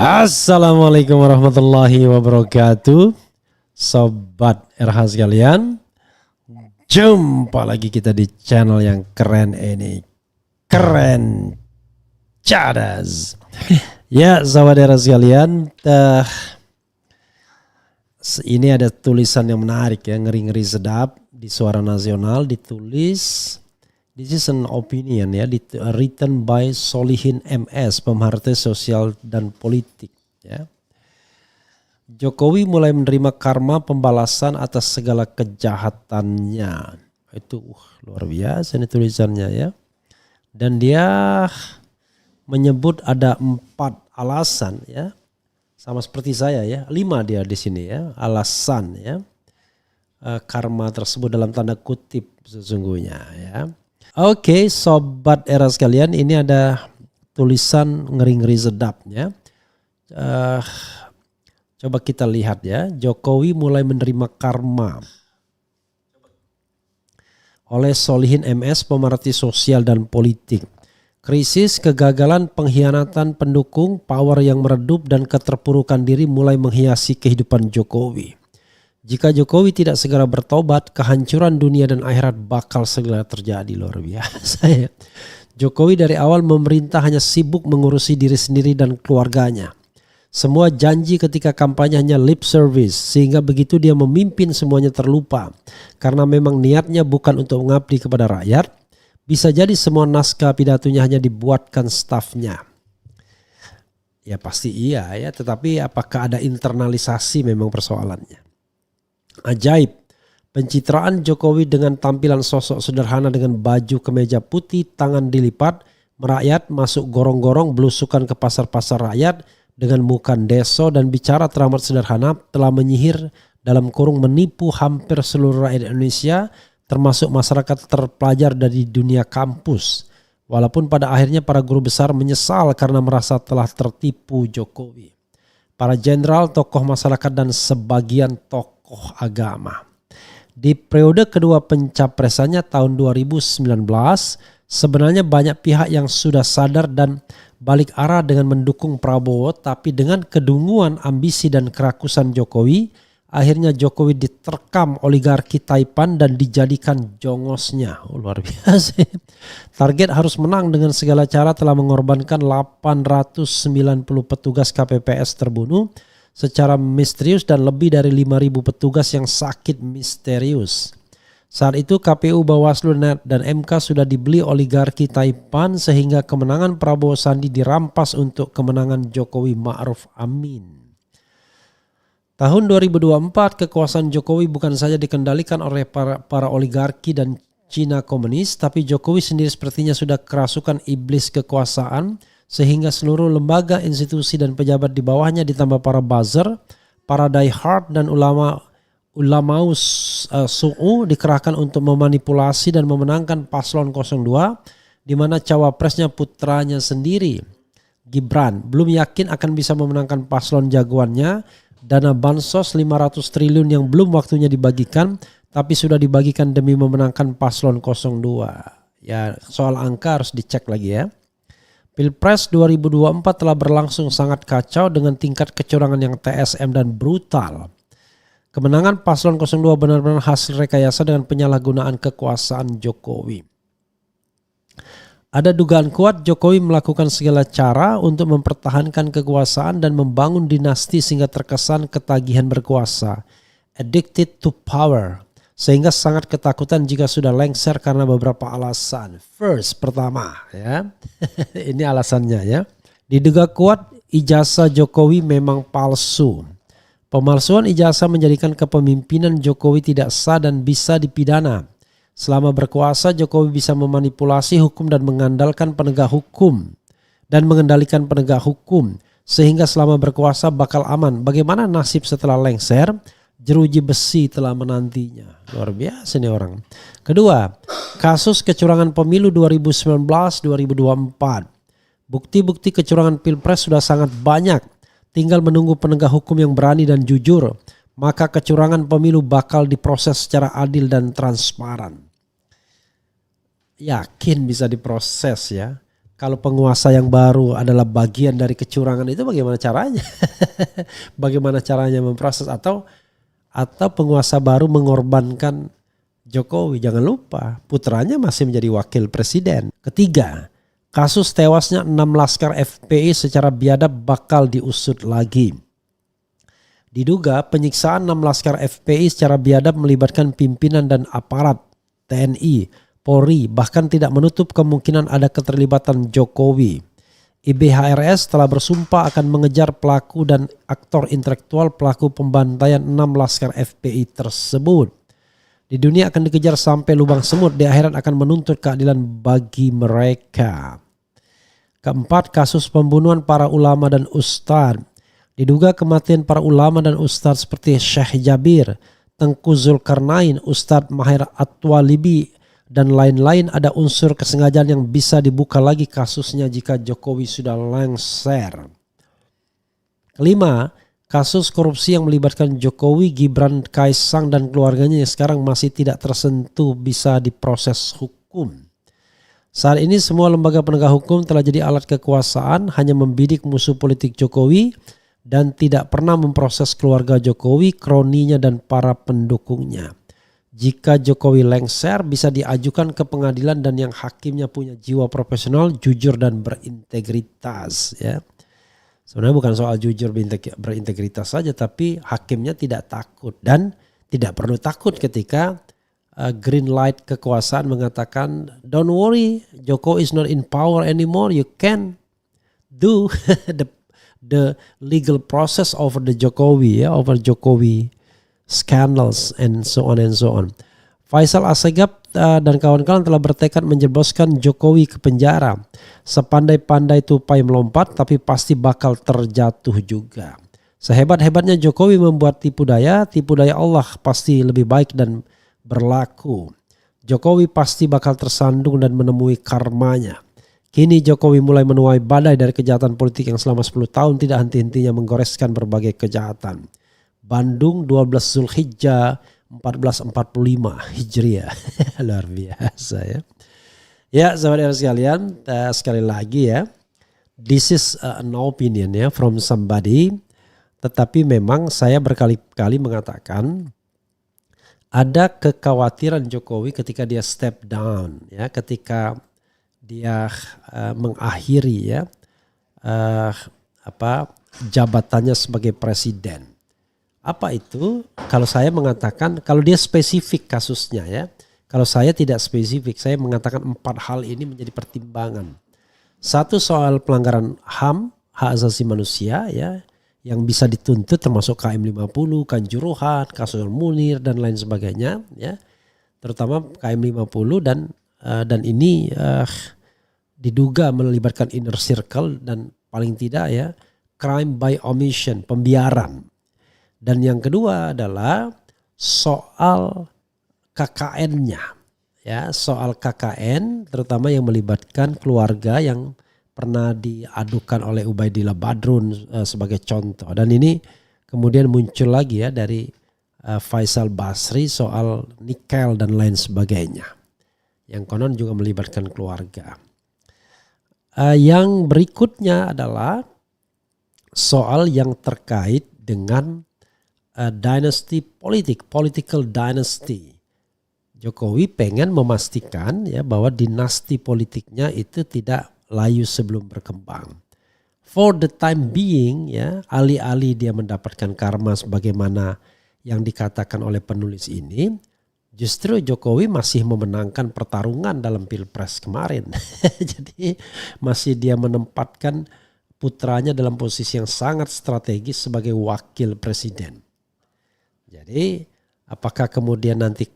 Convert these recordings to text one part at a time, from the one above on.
Assalamualaikum warahmatullahi wabarakatuh. Sobat RH sekalian, jumpa lagi kita di channel yang keren ini. Keren cadas. Ya sobat RH sekalian, ini ada tulisan yang menarik ya, ngeri-ngeri sedap di Suara Nasional, ditulis. This is an opinion ya, written by Solihin MS, pemerhati sosial dan politik ya. Jokowi mulai menerima karma pembalasan atas segala kejahatannya. Itu luar biasa ini tulisannya ya. Dan dia menyebut ada 4 alasan ya. Sama seperti saya ya, 5 dia di sini ya, alasan ya. Karma tersebut dalam tanda kutip sesungguhnya ya. Oke, sobat era sekalian, ini ada tulisan ngeri-ngeri sedapnya. Coba kita lihat ya. Jokowi mulai menerima karma oleh Solihin MS, pemerhati sosial dan politik. Krisis, kegagalan, pengkhianatan pendukung, power yang meredup dan keterpurukan diri mulai menghiasi kehidupan Jokowi. Jika Jokowi tidak segera bertobat, kehancuran dunia dan akhirat bakal segera terjadi. Luar biasa ya. Jokowi dari awal memerintah hanya sibuk mengurusi diri sendiri dan keluarganya. Semua janji ketika kampanye hanya lip service, sehingga begitu dia memimpin semuanya terlupa. Karena memang niatnya bukan untuk mengabdi kepada rakyat, bisa jadi semua naskah pidatonya hanya dibuatkan stafnya. Ya pasti iya ya, tetapi apakah ada internalisasi memang persoalannya. Ajaib, pencitraan Jokowi dengan tampilan sosok sederhana dengan baju kemeja putih, tangan dilipat, merakyat, masuk gorong-gorong, belusukan ke pasar-pasar rakyat dengan muka deso dan bicara teramat sederhana telah menyihir dalam kurung menipu hampir seluruh rakyat Indonesia, termasuk masyarakat terpelajar dari dunia kampus. Walaupun pada akhirnya para guru besar menyesal karena merasa telah tertipu Jokowi. Para jenderal, tokoh masyarakat dan sebagian tokoh agama. Di periode kedua pencapresannya tahun 2019, sebenarnya banyak pihak yang sudah sadar dan balik arah dengan mendukung Prabowo, tapi dengan kedunguan ambisi dan kerakusan Jokowi, akhirnya Jokowi diterkam oligarki Taipan dan dijadikan jongosnya. Luar biasa. Target harus menang dengan segala cara telah mengorbankan 890 petugas KPPS terbunuh secara misterius dan lebih dari 5.000 petugas yang sakit misterius. Saat itu KPU, Bawaslu dan MK sudah dibeli oligarki Taipan sehingga kemenangan Prabowo Sandi dirampas untuk kemenangan Jokowi Ma'ruf Amin. Tahun 2024 kekuasaan Jokowi bukan saja dikendalikan oleh para oligarki dan Cina komunis, tapi Jokowi sendiri sepertinya sudah kerasukan iblis kekuasaan, sehingga seluruh lembaga, institusi dan pejabat di bawahnya ditambah para buzzer, para diehard dan ulama su'u dikerahkan untuk memanipulasi dan memenangkan paslon 02, di mana cawapresnya putranya sendiri, Gibran, belum yakin akan bisa memenangkan paslon jagoannya. Dana bansos 500 triliun yang belum waktunya dibagikan, tapi sudah dibagikan demi memenangkan paslon 02. Ya, soal angka harus dicek lagi ya. Pilpres 2024 telah berlangsung sangat kacau dengan tingkat kecurangan yang TSM dan brutal. Kemenangan paslon 02 benar-benar hasil rekayasa dengan penyalahgunaan kekuasaan Jokowi. Ada dugaan kuat Jokowi melakukan segala cara untuk mempertahankan kekuasaan dan membangun dinasti sehingga terkesan ketagihan berkuasa, addicted to power, sehingga sangat ketakutan jika sudah lengser karena beberapa alasan. First, pertama ya, ini alasannya ya. Diduga kuat ijazah Jokowi memang palsu. Pemalsuan ijazah menjadikan kepemimpinan Jokowi tidak sah dan bisa dipidana. Selama berkuasa, Jokowi bisa memanipulasi hukum dan mengandalkan penegak hukum dan mengendalikan penegak hukum, sehingga selama berkuasa bakal aman. Bagaimana nasib setelah lengser? Jeruji besi telah menantinya. Luar biasa nih orang. Kedua, kasus kecurangan pemilu 2019-2024. Bukti-bukti kecurangan pilpres sudah sangat banyak. Tinggal menunggu penegak hukum yang berani dan jujur. Maka kecurangan pemilu bakal diproses secara adil dan transparan. Yakin bisa diproses ya. Kalau penguasa yang baru adalah bagian dari kecurangan itu bagaimana caranya? Bagaimana caranya memproses atau penguasa baru mengorbankan Jokowi? Jangan lupa putranya masih menjadi wakil presiden. Ketiga, kasus tewasnya 6 laskar FPI secara biadab bakal diusut lagi. Diduga penyiksaan 6 laskar FPI secara biadab melibatkan pimpinan dan aparat TNI, Polri, bahkan tidak menutup kemungkinan ada keterlibatan Jokowi. IBHRS telah bersumpah akan mengejar pelaku dan aktor intelektual pelaku pembantaian 6 laskar FPI tersebut. Di dunia akan dikejar sampai lubang semut, di akhirat akan menuntut keadilan bagi mereka. Keempat, kasus pembunuhan para ulama dan ustadz. Diduga kematian para ulama dan ustadz seperti Syekh Jabir, Tengku Zulkarnain, Ustadz Mahir At-Twalibi, dan lain-lain ada unsur kesengajaan yang bisa dibuka lagi kasusnya jika Jokowi sudah lengser. Kelima, kasus korupsi yang melibatkan Jokowi, Gibran, Kaisang, dan keluarganya yang sekarang masih tidak tersentuh bisa diproses hukum. Saat ini semua lembaga penegak hukum telah jadi alat kekuasaan, hanya membidik musuh politik Jokowi dan tidak pernah memproses keluarga Jokowi, kroninya, dan para pendukungnya. Jika Jokowi lengser bisa diajukan ke pengadilan dan yang hakimnya punya jiwa profesional, jujur, dan berintegritas. Ya. Sebenarnya bukan soal jujur berintegritas saja, tapi hakimnya tidak takut dan tidak perlu takut ketika green light kekuasaan mengatakan, don't worry, Jokowi is not in power anymore, you can do the legal process over the Jokowi, ya, over Jokowi scandals and so on and so on. Faisal Assegaf dan kawan-kawan telah bertekad menjebloskan Jokowi ke penjara. Sepandai-pandai tupai melompat, tapi pasti bakal terjatuh juga. Sehebat-hebatnya Jokowi membuat tipu daya Allah pasti lebih baik dan berlaku. Jokowi pasti bakal tersandung dan menemui karmanya. Kini Jokowi mulai menuai badai dari kejahatan politik yang selama 10 tahun tidak henti-hentinya menggoreskan berbagai kejahatan. Bandung 12 Zulhijjah 1445 Hijriah. Luar biasa ya. Ya sahabat sekalian, sekali lagi ya. This is an opinion ya from somebody. Tetapi memang saya berkali-kali mengatakan ada kekhawatiran Jokowi ketika dia step down ya, ketika dia mengakhiri ya jabatannya sebagai presiden. Apa itu? Kalau saya mengatakan, kalau dia spesifik kasusnya ya, kalau saya tidak spesifik, saya mengatakan 4 hal ini menjadi pertimbangan. Satu, soal pelanggaran HAM, hak asasi manusia ya, yang bisa dituntut termasuk KM 50, Kanjuruhan, kasus Munir dan lain sebagainya ya. Terutama KM 50 dan ini diduga melibatkan inner circle dan paling tidak ya crime by omission, pembiaran. Dan yang kedua adalah soal KKN-nya. Ya, soal KKN terutama yang melibatkan keluarga yang pernah diadukan oleh Ubaidillah Badrun sebagai contoh. Dan ini kemudian muncul lagi ya dari Faisal Basri soal nikel dan lain sebagainya. Yang konon juga melibatkan keluarga. Yang berikutnya adalah soal yang terkait dengan dynasty politik, political dynasty. Jokowi pengen memastikan ya bahwa dinasti politiknya itu tidak layu sebelum berkembang. For the time being ya, alih-alih dia mendapatkan karma sebagaimana yang dikatakan oleh penulis ini, justru Jokowi masih memenangkan pertarungan dalam Pilpres kemarin. Jadi masih dia menempatkan putranya dalam posisi yang sangat strategis sebagai wakil presiden. Jadi apakah kemudian nanti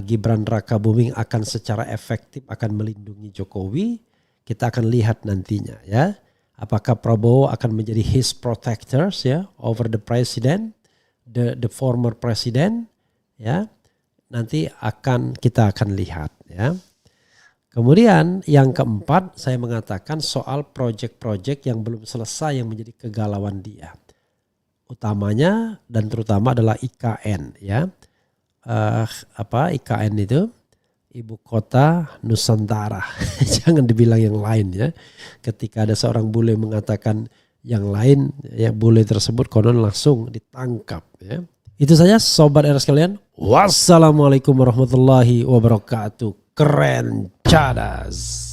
Gibran Rakabuming akan secara efektif akan melindungi Jokowi? Kita akan lihat nantinya ya. Apakah Prabowo akan menjadi his protectors ya over the president, the former president ya. Nanti kita akan lihat ya. Kemudian yang keempat saya mengatakan soal proyek-proyek yang belum selesai yang menjadi kegalauan dia. Utamanya dan terutama adalah IKN ya. IKN itu ibu kota Nusantara. Jangan dibilang yang lain ya. Ketika ada seorang bule mengatakan yang lain, ya bule tersebut konon langsung ditangkap ya. Itu saja sobat era sekalian. Wassalamualaikum warahmatullahi wabarakatuh. Keren cadas.